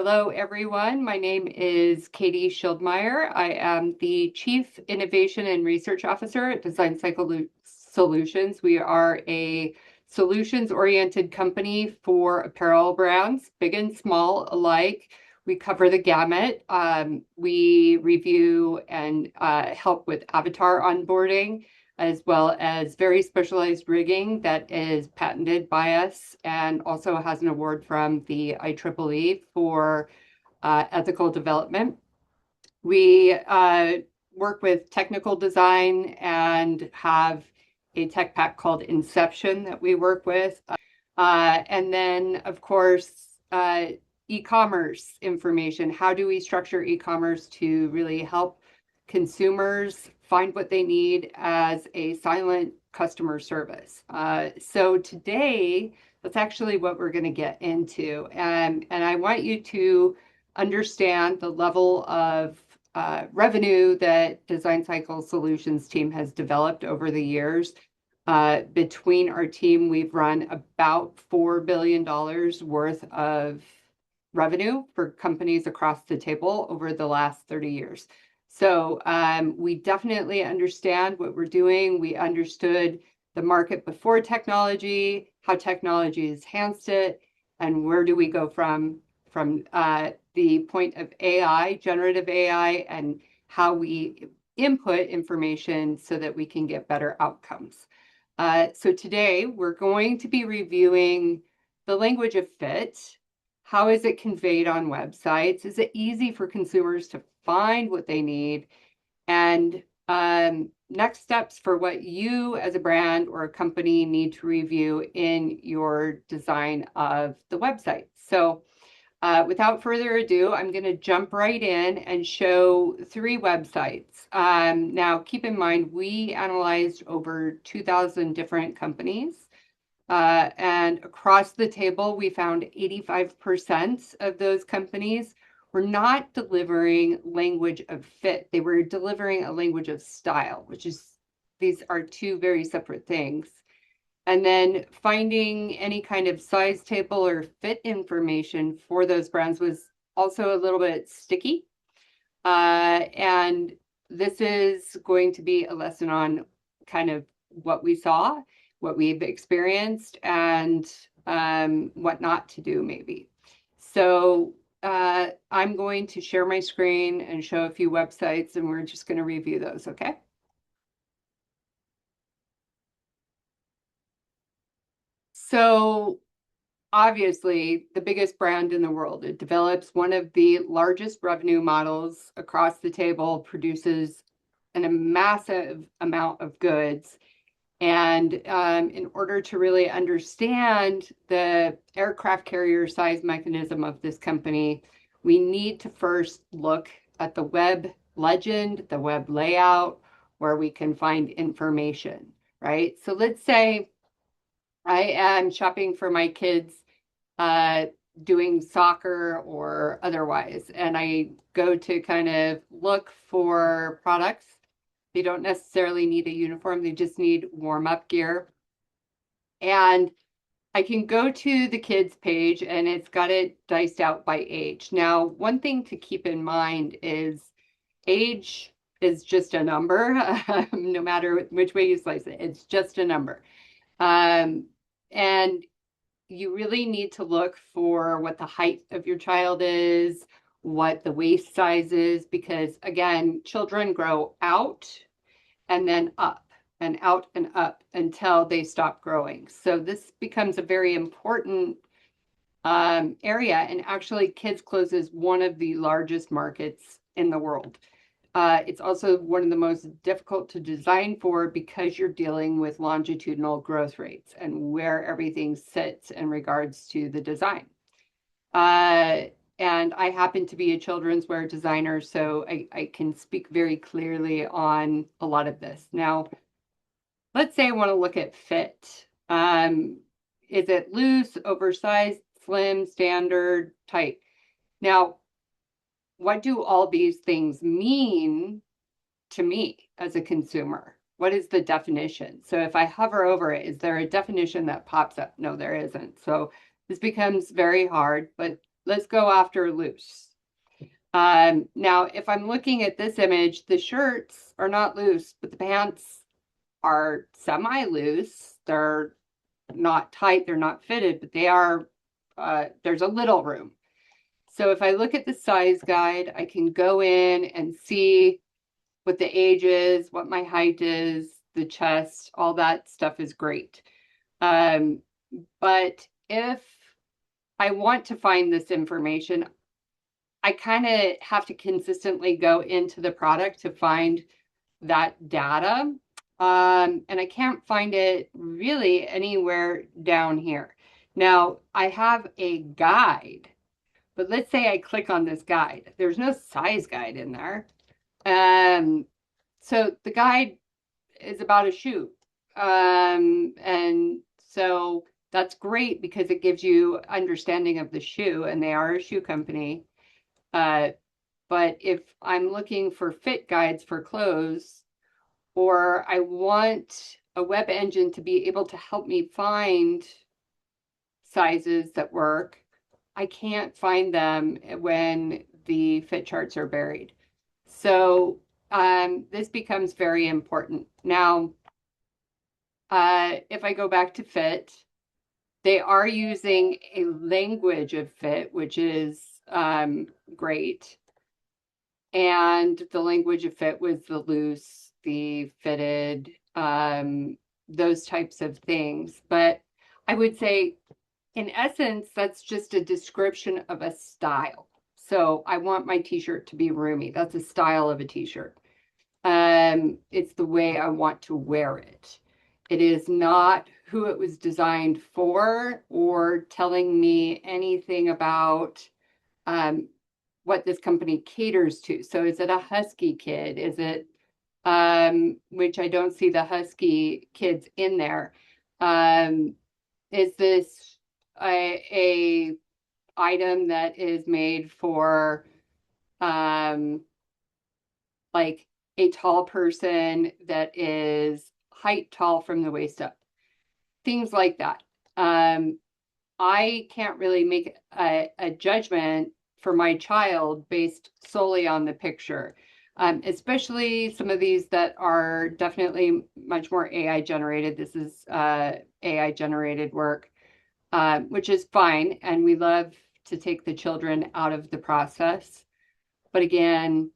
Hello, everyone. My name is Katie Schildmeyer. I am the Chief Innovation and Research Officer at Design Cycle Solutions. We are a solutions-oriented company for apparel brands, big and small alike. We cover the gamut. We review and help with avatar onboarding, as well as very specialized rigging that is patented by us and also has an award from the IEEE for ethical development. We work with technical design and have a tech pack called Inception that we work with. And then, of course, e-commerce information. How do we structure e-commerce to really help consumers find what they need as a silent customer service? So today, that's actually what we're going to get into. And I want you to understand the level of revenue that Design Cycle Solutions team has developed over the years. Between our team, we've run about $4 billion worth of revenue for companies across the table over the last 30 years. So we definitely understand what we're doing. We understood the market before technology, how technology has enhanced it, and where do we go from the point of AI, generative AI, and how we input information so that we can get better outcomes. So today we're going to be reviewing the language of fit. How is it conveyed on websites? Is it easy for consumers to find what they need? And next steps for what you as a brand or a company need to review in your design of the website. So without further ado, I'm going to jump right in and show 3 websites. Now, keep in mind, we analyzed over 2,000 different companies. And across the table, we found 85% of those companies were not delivering language of fit. They were delivering a language of style, these are 2 very separate things. And then finding any kind of size table or fit information for those brands was also a little bit sticky. And this is going to be a lesson on kind of what we saw, what we've experienced, and what not to do maybe. So I'm going to share my screen and show a few websites, and we're just going to review those, okay? So obviously the biggest brand in the world. It develops one of the largest revenue models across the table, produces a massive amount of goods. And in order to really understand the aircraft carrier size mechanism of this company, we need to first look at the web legend, the web layout, where we can find information, right? So let's say I am shopping for my kids doing soccer or otherwise, and I go to kind of look for products. They don't necessarily need a uniform, they just need warm-up gear. And I can go to the kids page and it's got it diced out by age. Now, one thing to keep in mind is age is just a number, no matter which way you slice it, it's just a number. And you really need to look for what the height of your child is, what the waist size is, because again, children grow out and then up and out and up until they stop growing. So this becomes a very important area. And actually, kids clothes is one of the largest markets in the world. It's also one of the most difficult to design for because you're dealing with longitudinal growth rates and where everything sits in regards to the design. And I happen to be a children's wear designer, so I can speak very clearly on a lot of this. Now, let's say I want to look at fit. Is it loose, oversized, slim, standard, tight? Now, what do all these things mean to me as a consumer? What is the definition? So if I hover over it, is there a definition that pops up? No, there isn't. So this becomes very hard, but let's go after loose. Now, if I'm looking at this image, the shirts are not loose, but the pants are semi-loose. They're not tight, they're not fitted, but they are, there's a little room. So if I look at the size guide, I can go in and see what the age is, what my height is, the chest, all that stuff is great. But if I want to find this information, I kind of have to consistently go into the product to find that data. And I can't find it really anywhere down here. Now, I have a guide, but let's say I click on this guide. There's no size guide in there. So the guide is about a shoe. And so that's great because it gives you understanding of the shoe, and they are a shoe company. But if I'm looking for fit guides for clothes, or I want a web engine to be able to help me find sizes that work, I can't find them when the fit charts are buried. So this becomes very important. Now, if I go back to fit, they are using a language of fit, which is great. And the language of fit was the loose, the fitted, those types of things. But I would say, in essence, that's just a description of a style. So I want my t-shirt to be roomy. That's a style of a t-shirt. It's the way I want to wear it. It is not who it was designed for or telling me anything about what this company caters to. So is it a Husky kid? Is it, which I don't see the Husky kids in there. Is this a item that is made for like a tall person that is height tall from the waist up? Things like that. I can't really make a judgment for my child based solely on the picture, especially some of these that are definitely much more AI generated. This is AI generated work, which is fine. And we love to take the children out of the process. But again,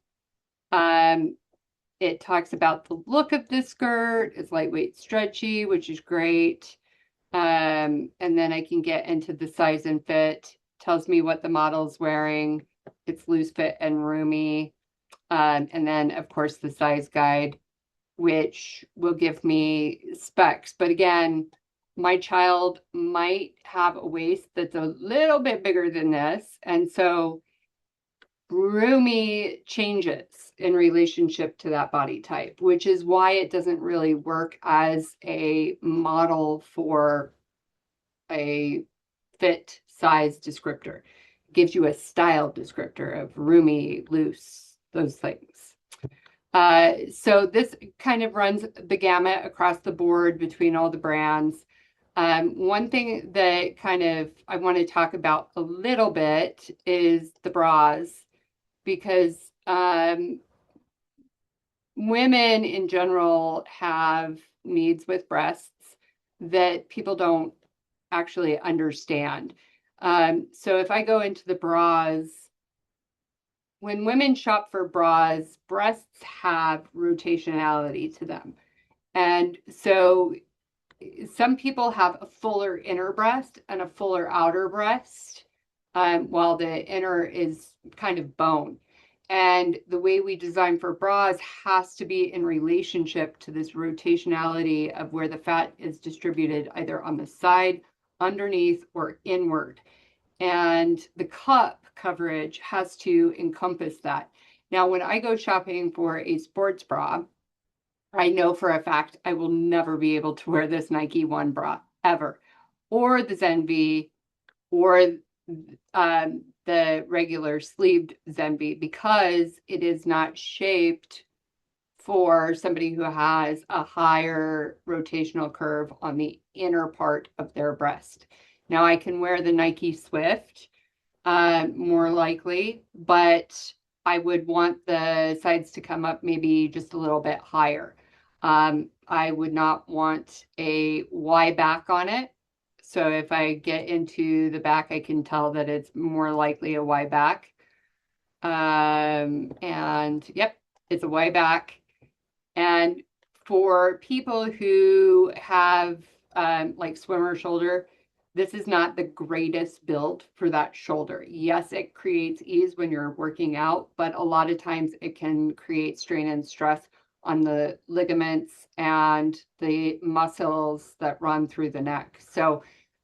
it talks about the look of this skirt. It's lightweight, stretchy, which is great. And then I can get into the size and fit, tells me what the model's wearing. It's loose fit and roomy. And then, of course, the size guide, which will give me specs. But again, my child might have a waist that's a little bit bigger than this. And so roomy changes in relationship to that body type, which is why it doesn't really work as a model for a fit size descriptor. It gives you a style descriptor of roomy, loose, those things. So this kind of runs the gamut across the board between all the brands. One thing that kind of I want to talk about a little bit is the bras, because women in general have needs with breasts that people don't actually understand. So if I go into the bras, when women shop for bras, breasts have rotationality to them. And so some people have a fuller inner breast and a fuller outer breast, while the inner is kind of bone. And the way we design for bras has to be in relationship to this rotationality of where the fat is distributed either on the side, underneath, or inward. And the cup coverage has to encompass that. Now, when I go shopping for a sports bra, I know for a fact I will never be able to wear this Nike One bra ever, or the Zenvy, or the regular sleeved Zenvy, because it is not shaped for somebody who has a higher rotational curve on the inner part of their breast. Now I can wear the Nike Swift, more likely, but I would want the sides to come up maybe just a little bit higher. I would not want a Y back on it. So if I get into the back, I can tell that it's more likely a Y back. And yep, it's a Y back. And for people who have like swimmer shoulder, this is not the greatest build for that shoulder. Yes, it creates ease when you're working out, but a lot of times it can create strain and stress on the ligaments and the muscles that run through the neck. So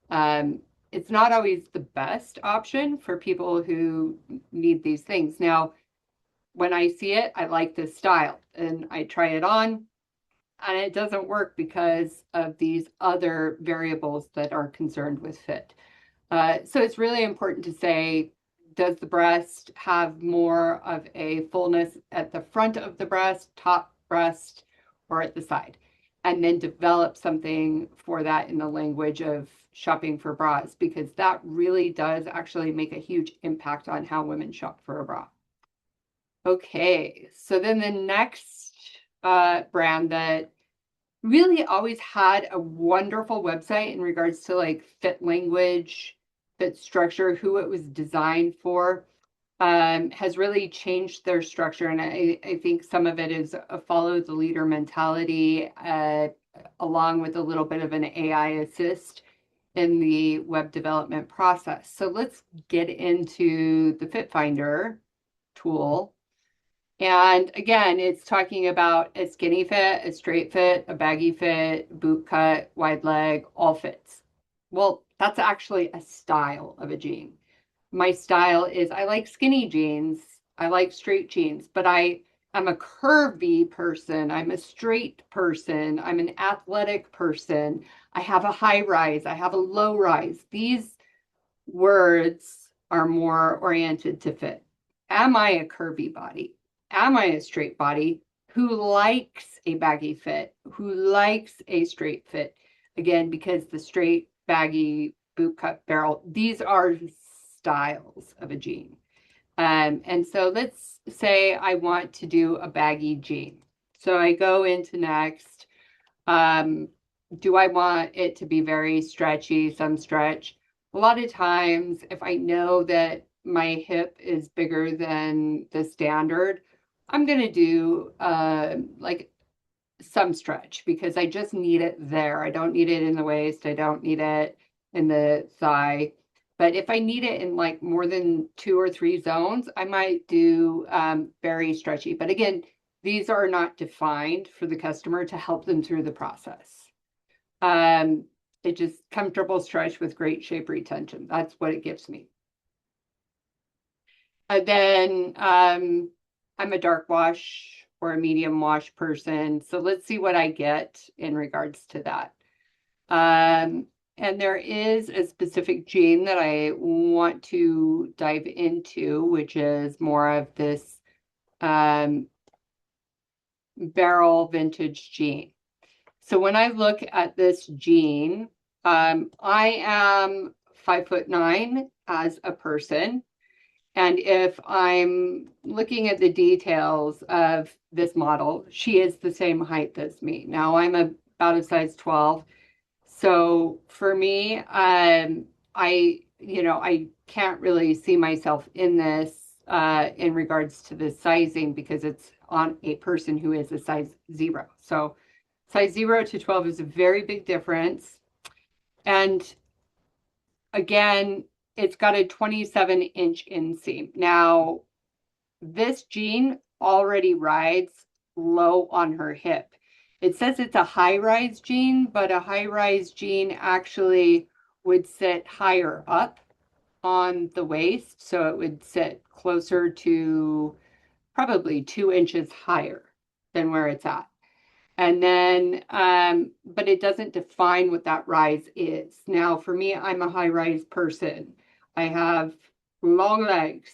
it's not always the best option for people who need these things. Now, when I see it, I like this style and I try it on and it doesn't work because of these other variables that are concerned with fit. So it's really important to say, does the breast have more of a fullness at the front of the breast, top breast, or at the side? And then develop something for that in the language of shopping for bras, because that really does actually make a huge impact on how women shop for a bra. Okay, so then the next brand that really always had a wonderful website in regards to like fit language, fit structure, who it was designed for, has really changed their structure. And I think some of it is a follow the leader mentality, along with a little bit of an AI assist in the web development process. So let's get into the Fit Finder tool. And again, it's talking about a skinny fit, a straight fit, a baggy fit, boot cut, wide leg, all fits. Well, that's actually a style of a jean. My style is I like skinny jeans, I like straight jeans, but I am a curvy person, I'm a straight person, I'm an athletic person. I have a high rise, I have a low rise. These words are more oriented to fit. Am I a curvy body? Am I a straight body who likes a baggy fit, who likes a straight fit? Again, because the straight, baggy, boot cut barrel, these are styles of a jean. And so let's say I want to do a baggy jean. So I go into next. Do I want it to be very stretchy, some stretch? A lot of times, if I know that my hip is bigger than the standard, I'm going to do like some stretch because I just need it there. I don't need it in the waist. I don't need it in the thigh. But if I need it in like more than 2 or 3 zones, I might do very stretchy. But again, these are not defined for the customer to help them through the process. It just comfortable stretch with great shape retention. That's what it gives me. Then I'm a dark wash or a medium wash person. So let's see what I get in regards to that. And there is a specific jean that I want to dive into, which is more of this barrel vintage jean. So when I look at this jean, I am 5'9" as a person. And if I'm looking at the details of this model, she is the same height as me. Now I'm about a size 12. So for me, I can't really see myself in this in regards to the sizing because it's on a person who is a size 0. So size 0 to 12 is a very big difference. And again, it's got a 27-inch inseam. Now, this jean already rides low on her hip. It says it's a high-rise jean, but a high-rise jean actually would sit higher up on the waist. So it would sit closer to probably 2 inches higher than where it's at. And then, but it doesn't define what that rise is. Now, for me, I'm a high rise person. I have long legs,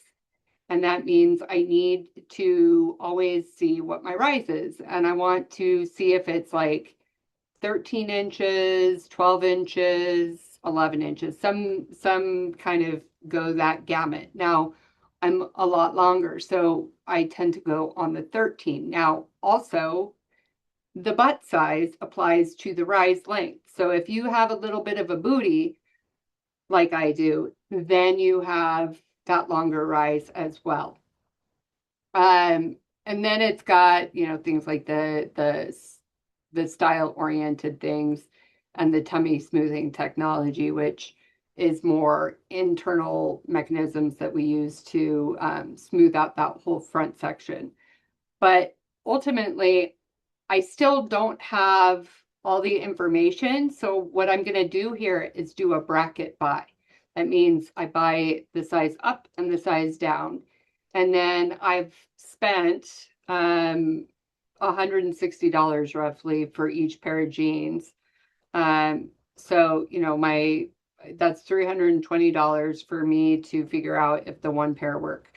and that means I need to always see what my rise is. And I want to see if it's like 13 inches, 12 inches, 11 inches, some kind of go that gamut. Now, I'm a lot longer, so I tend to go on the 13. Now, also, the butt size applies to the rise length. So if you have a little bit of a booty, like I do, then you have that longer rise as well. And then it's got, things like the style oriented things and the tummy smoothing technology, which is more internal mechanisms that we use to smooth out that whole front section. But ultimately, I still don't have all the information. So what I'm going to do here is do a bracket buy. That means I buy the size up and the size down. And then I've spent $160 roughly for each pair of jeans. So, that's $320 for me to figure out if the one pair work.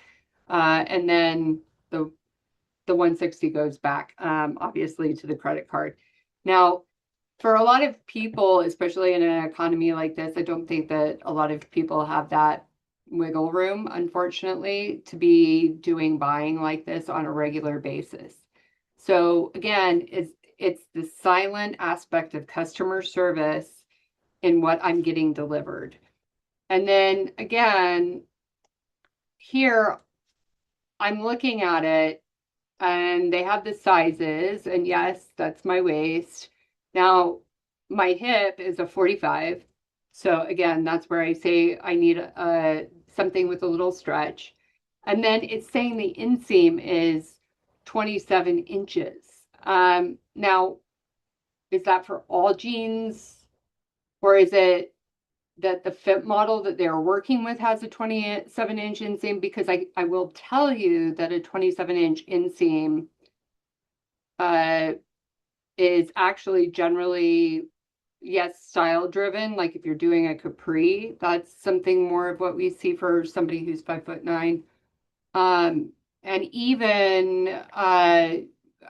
And then the 160 goes back, obviously, to the credit card. Now, for a lot of people, especially in an economy like this, I don't think that a lot of people have that wiggle room, unfortunately, to be doing buying like this on a regular basis. So again, it's the silent aspect of customer service in what I'm getting delivered. And then again, here I'm looking at it and they have the sizes, and yes, that's my waist. Now, my hip is a 45. So again, that's where I say I need something with a little stretch. And then it's saying the inseam is 27 inches. Now, is that for all jeans, or is it that the fit model that they're working with has a 27-inch inseam? Because I will tell you that a 27-inch inseam is actually generally, yes, style driven. Like if you're doing a capri, that's something more of what we see for somebody who's 5'9". And even I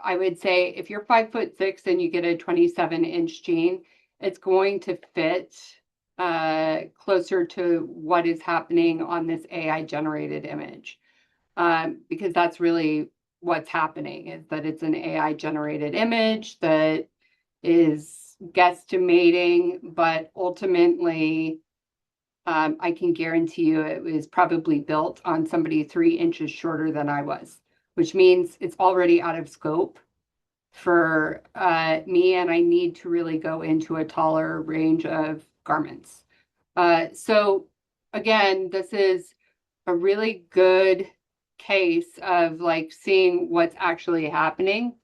would say if you're 5'6" and you get a 27-inch jean, it's going to fit closer to what is happening on this AI generated image. Because that's really what's happening, is that it's an AI generated image that is guesstimating, but ultimately I can guarantee you it was probably built on somebody 3 inches shorter than I was, which means it's already out of scope for me, and I need to really go into a taller range of garments. So again, this is a really good case of like seeing what's actually happening.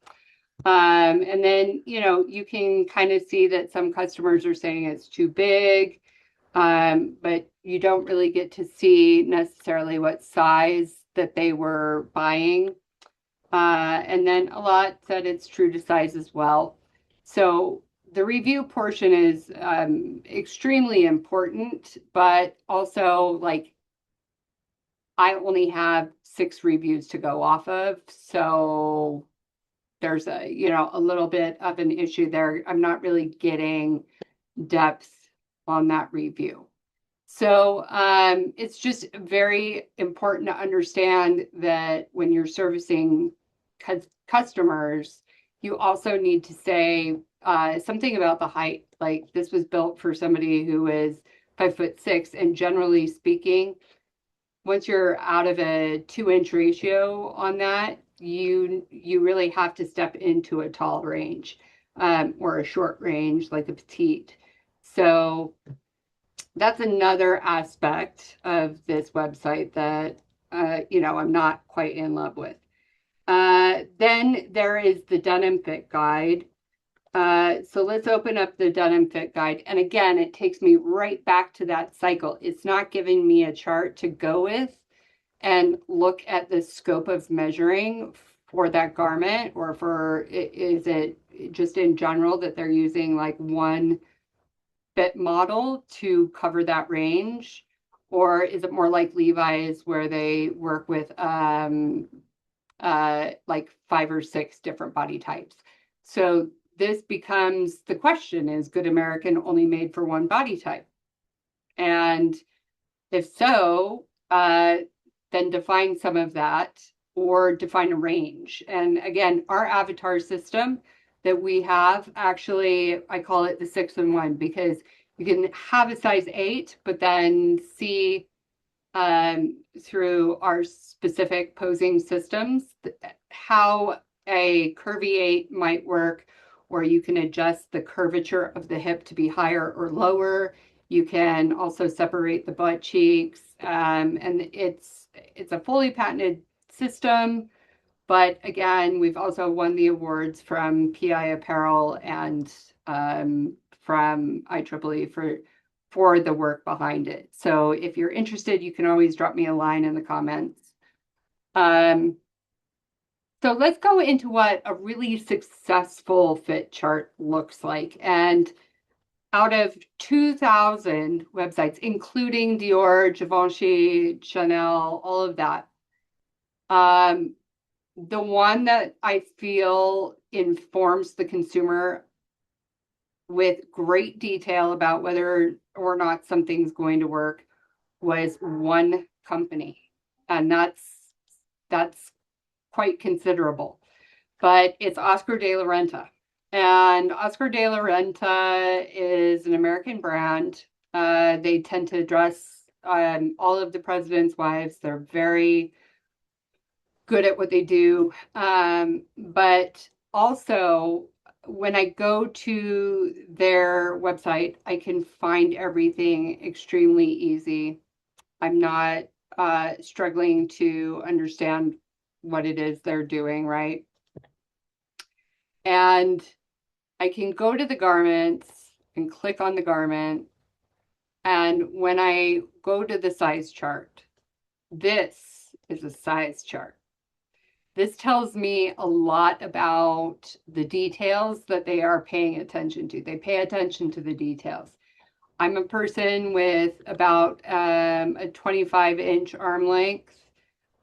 And then, you can kind of see that some customers are saying it's too big, but you don't really get to see necessarily what size that they were buying. And then a lot said it's true to size as well. So the review portion is extremely important, but also like I only have 6 reviews to go off of. So there's a little bit of an issue there. I'm not really getting depth on that review. So it's just very important to understand that when you're servicing customers, you also need to say something about the height. Like this was built for somebody who is 5'6", and generally speaking, once you're out of a 2-inch ratio on that, you really have to step into a tall range or a short range like a petite. So that's another aspect of this website that I'm not quite in love with. Then there is the Denim Fit Guide. So let's open up the Denim Fit Guide. And again, it takes me right back to that cycle. It's not giving me a chart to go with and look at the scope of measuring for that garment, or is it just in general that they're using like one fit model to cover that range? Or is it more like Levi's where they work with like 5 or 6 different body types? So this becomes the question: is Good American only made for one body type? And If so, then define some of that or define a range. And again, our avatar system that we have, actually, I call it the 6-in-1, because you can have a size 8, but then see through our specific posing systems how a curvy 8 might work, or you can adjust the curvature of the hip to be higher or lower. You can also separate the butt cheeks, and it's a fully patented system. But again, we've also won the awards from PI Apparel and from IEEE for the work behind it. So if you're interested, you can always drop me a line in the comments. So let's go into what a really successful fit chart looks like. And out of 2,000 websites, including Dior, Givenchy, Chanel, all of that, the one that I feel informs the consumer with great detail about whether or not something's going to work was one company. And that's quite considerable. But it's Oscar de la Renta. And Oscar de la Renta is an American brand. They tend to dress all of the president's wives. They're very good at what they do. But also, when I go to their website, I can find everything extremely easy. I'm not struggling to understand what it is they're doing, right? And I can go to the garments and click on the garment. And when I go to the size chart, this is a size chart. This tells me a lot about the details that they are paying attention to. They pay attention to the details. I'm a person with about a 25-inch arm length.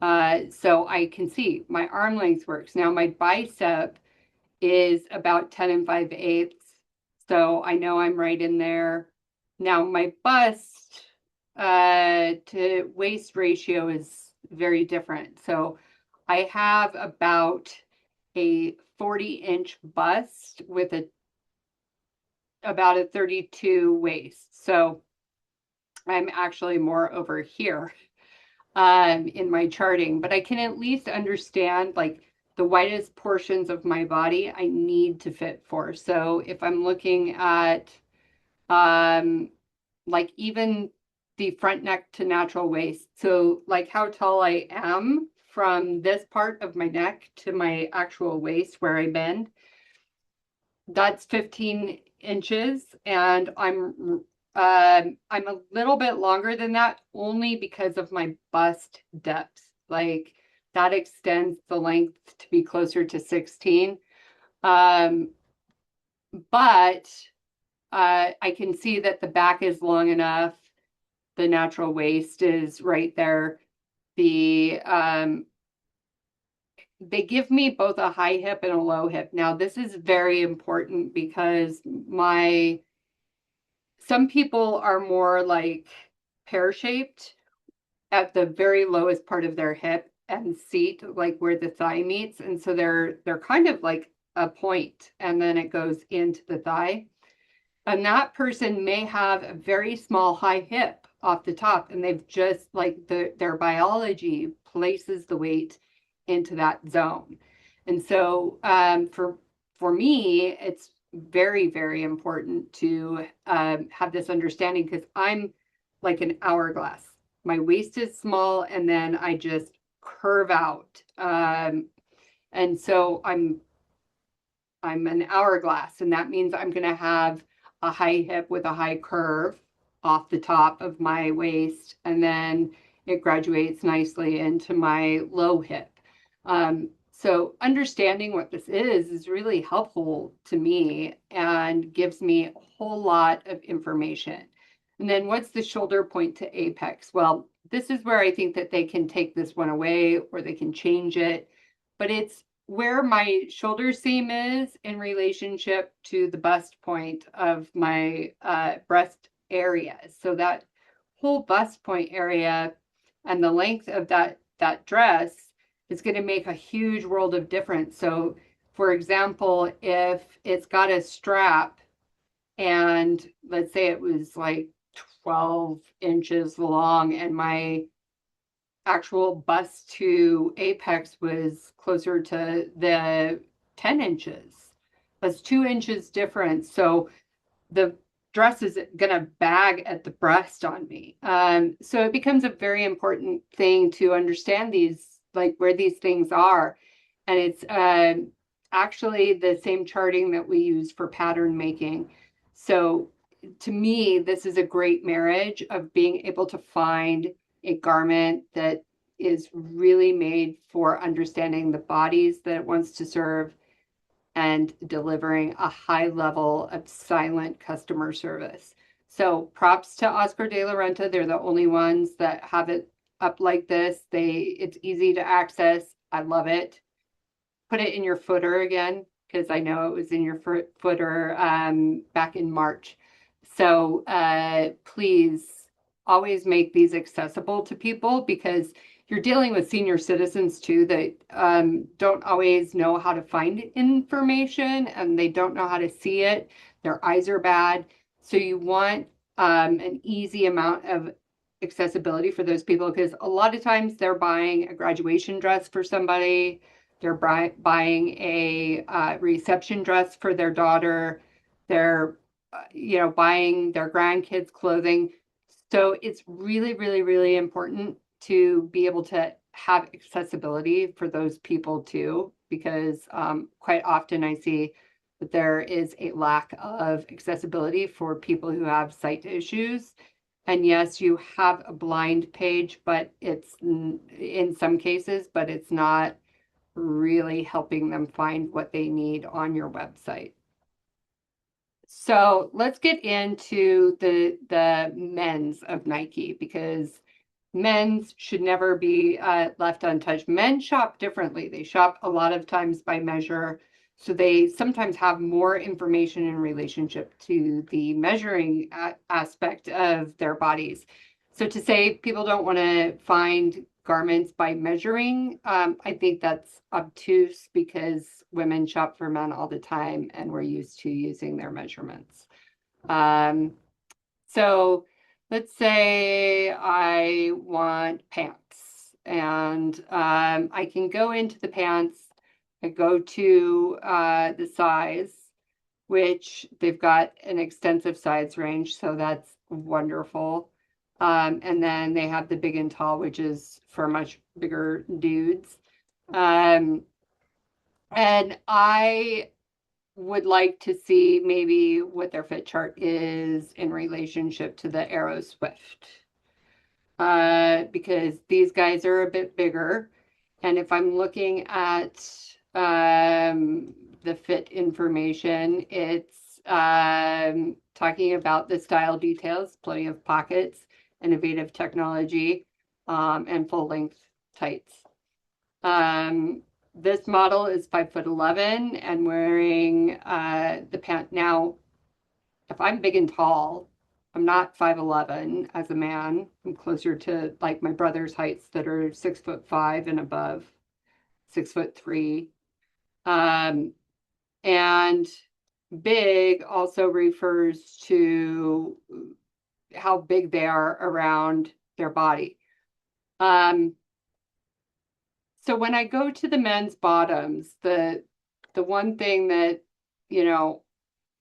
So I can see my arm length works. Now my bicep is about 10 5/8. So I know I'm right in there. Now my bust to waist ratio is very different. So I have about a 40-inch bust with about a 32 waist. So I'm actually more over here in my charting, but I can at least understand like the widest portions of my body I need to fit for. So if I'm looking at like even the front neck to natural waist, so like how tall I am from this part of my neck to my actual waist where I bend, that's 15 inches, and I'm a little bit longer than that only because of my bust depth. Like that extends the length to be closer to 16. But I can see that the back is long enough. The natural waist is right there. They give me both a high hip and a low hip. Now, this is very important because some people are more like pear-shaped at the very lowest part of their hip and seat, like where the thigh meets. And so they're kind of like a point, and then it goes into the thigh. And that person may have a very small high hip off the top, and they've just like their biology places the weight into that zone. And so for me, it's very, very important to have this understanding, because I'm like an hourglass. My waist is small, and then I just curve out. And so I'm an hourglass, and that means I'm going to have a high hip with a high curve off the top of my waist, and then it graduates nicely into my low hip. So understanding what this is really helpful to me and gives me a whole lot of information. And then what's the shoulder point to apex? Well, this is where I think that they can take this one away, or they can change it, but it's where my shoulder seam is in relationship to the bust point of my breast area. So that whole bust point area and the length of that dress is going to make a huge world of difference. So, for example, if it's got a strap and let's say it was like 12 inches long and my actual bust to apex was closer to the 10 inches. That's 2 inches difference. So the dress is going to bag at the breast on me. So it becomes a very important thing to understand these, like where these things are. And it's actually the same charting that we use for pattern making. So to me, this is a great marriage of being able to find a garment that is really made for understanding the bodies that it wants to serve and delivering a high level of silent customer service. So props to Oscar de la Renta. They're the only ones that have it up like this. It's easy to access. I love it. Put it in your footer again, because I know it was in your footer back in March. So please always make these accessible to people, because you're dealing with senior citizens too that don't always know how to find information and they don't know how to see it. Their eyes are bad. So you want an easy amount of accessibility for those people, because a lot of times they're buying a graduation dress for somebody, they're buying a reception dress for their daughter, they're buying their grandkids clothing. So it's really, really, really important to be able to have accessibility for those people too, because quite often I see that there is a lack of accessibility for people who have sight issues. And yes, you have a blind page, but it's in some cases, but it's not really helping them find what they need on your website. So let's get into the men's of Nike, because men's should never be left untouched. Men shop differently. They shop a lot of times by measure. So they sometimes have more information in relationship to the measuring aspect of their bodies. So to say people don't want to find garments by measuring, I think that's obtuse, because women shop for men all the time and we're used to using their measurements. So let's say I want pants, and I can go into the pants, I go to the size, which they've got an extensive size range, so that's wonderful. And then they have the big and tall, which is for much bigger dudes. And I would like to see maybe what their fit chart is in relationship to the Aero Swift. Because these guys are a bit bigger. And if I'm looking at the fit information, it's talking about the style details, plenty of pockets, innovative technology, and full length tights. This model is 5'11" and wearing the pant. Now, if I'm big and tall, I'm not 5'11" as a man. I'm closer to like my brother's heights that are 6'5" and above, 6'3". And big also refers to how big they are around their body. So when I go to the men's bottoms, the one thing that,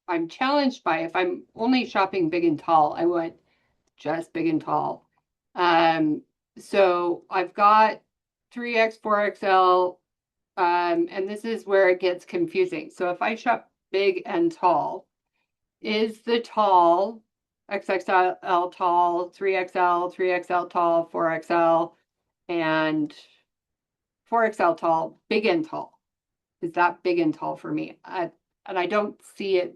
I'm challenged by, if I'm only shopping big and tall, I want just big and tall. So I've got 3X, 4XL, and this is where it gets confusing. So if I shop big and tall, is the tall XXL tall, 3XL, 3XL tall, 4XL, and 4XL tall, big and tall? Is that big and tall for me? And I don't see it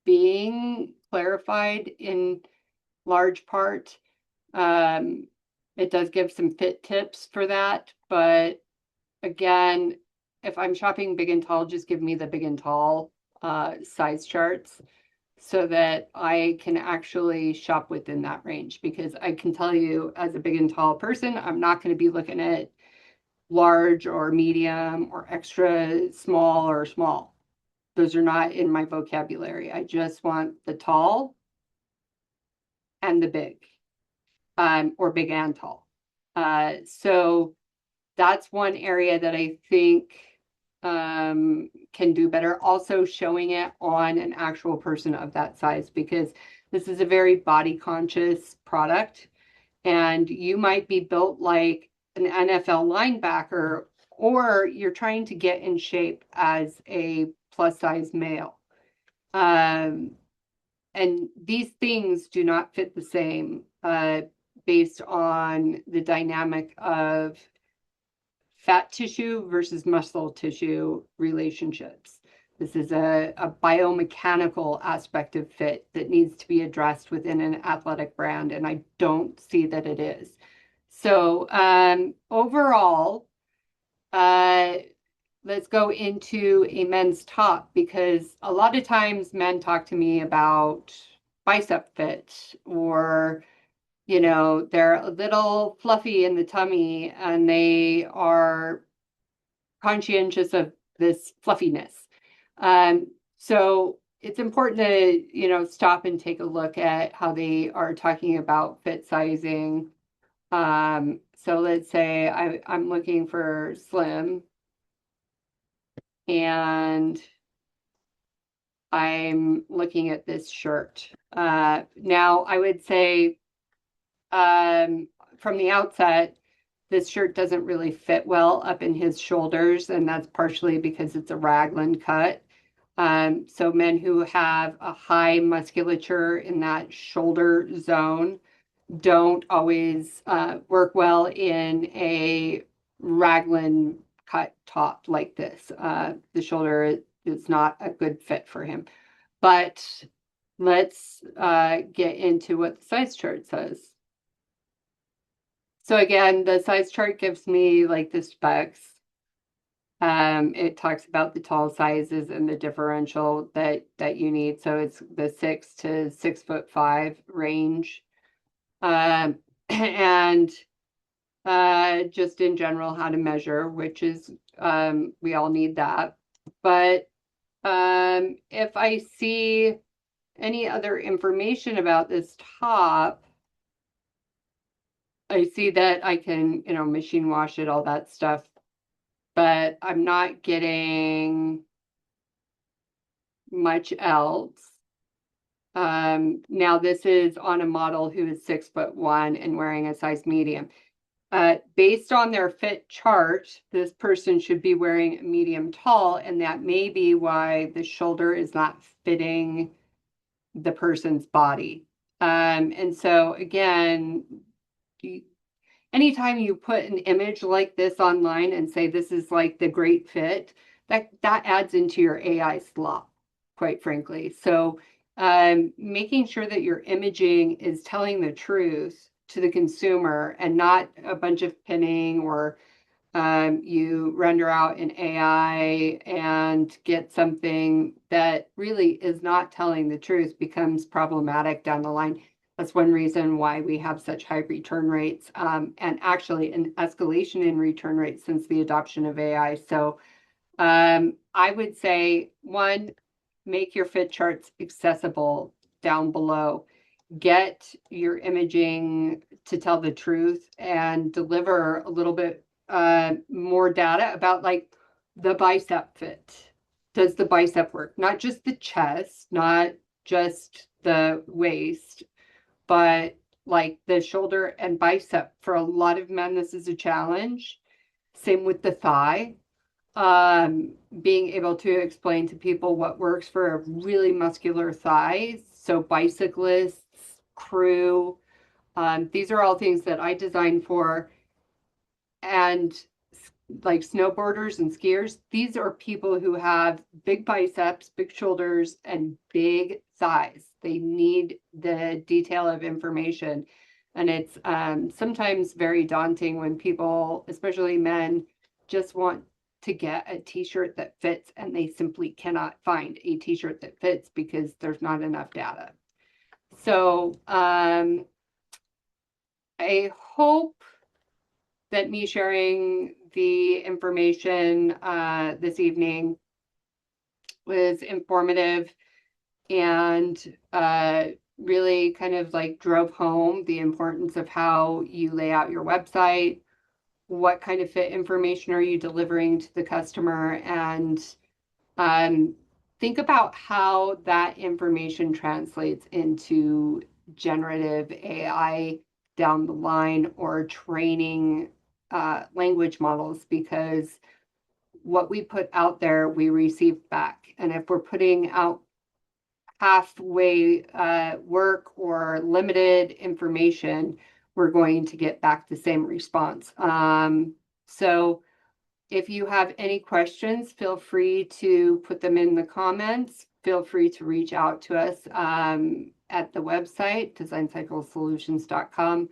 being clarified in large part. It does give some fit tips for that, but again, if I'm shopping big and tall, just give me the big and tall size charts. so that I can actually shop within that range. Because I can tell you, as a big and tall person, I'm not going to be looking at large or medium or extra small or small. Those are not in my vocabulary. I just want the tall and the big, or big and tall. So that's one area that I think can do better. Also showing it on an actual person of that size, because this is a very body conscious product, and you might be built like an NFL linebacker, or you're trying to get in shape as a plus size male. Um, and these things do not fit the same based on the dynamic of fat tissue versus muscle tissue relationships. This is a biomechanical aspect of fit that needs to be addressed within an athletic brand, and I don't see that it is. So overall, uh, let's go into a men's top, because a lot of times men talk to me about bicep fit, or they're a little fluffy in the tummy and they are conscientious of this fluffiness. So it's important to, stop and take a look at how they are talking about fit sizing. So let's say I'm looking for slim, and I'm looking at this shirt. Now, I would say from the outset, this shirt doesn't really fit well up in his shoulders, and that's partially because it's a raglan cut. So men who have a high musculature in that shoulder zone don't always work well in a raglan cut top like this. The shoulder is not a good fit for him. But let's get into what the size chart says. So again, the size chart gives me like the specs. It talks about the tall sizes and the differential that you need. So it's the 6 to 6'5" range. And just in general, how to measure, which is we all need that. But if I see any other information about this top, I see that I can, machine wash it, all that stuff, but I'm not getting much else. Now this is on a model who is 6'1" and wearing a size medium. Based on their fit chart, this person should be wearing a medium tall, and that may be why the shoulder is not fitting the person's body. And so again, anytime you put an image like this online and say this is like the great fit, that adds into your AI slop, quite frankly. So making sure that your imaging is telling the truth to the consumer and not a bunch of pinning, or you render out an AI and get something that really is not telling the truth, becomes problematic down the line. That's one reason why we have such high return rates, and actually an escalation in return rates since the adoption of AI. So I would say, one, make your fit charts accessible down below. Get your imaging to tell the truth and deliver a little bit more data about like the bicep fit. Does the bicep work? Not just the chest, not just the waist, but like the shoulder and bicep. For a lot of men, this is a challenge. Same with the thigh. Being able to explain to people what works for a really muscular thigh. So bicyclists, crew, these are all things that I design for. And like snowboarders and skiers, these are people who have big biceps, big shoulders, and big thighs. They need the detail of information. And it's sometimes very daunting when people, especially men, just want to get a t-shirt that fits, and they simply cannot find a t-shirt that fits because there's not enough data. So I hope that me sharing the information this evening was informative and really kind of like drove home the importance of how you lay out your website, what kind of fit information are you delivering to the customer, and think about how that information translates into generative AI down the line, or training language models, because what we put out there, we receive back. And if we're putting out halfway work or limited information, we're going to get back the same response. So if you have any questions, feel free to put them in the comments. Feel free to reach out to us at the website, designcyclesolutions.com,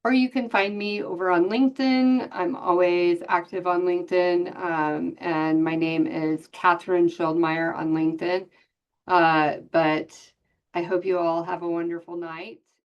or you can find me over on LinkedIn. I'm always active on LinkedIn, and my name is Catherine Schildmeyer on LinkedIn. But I hope you all have a wonderful night.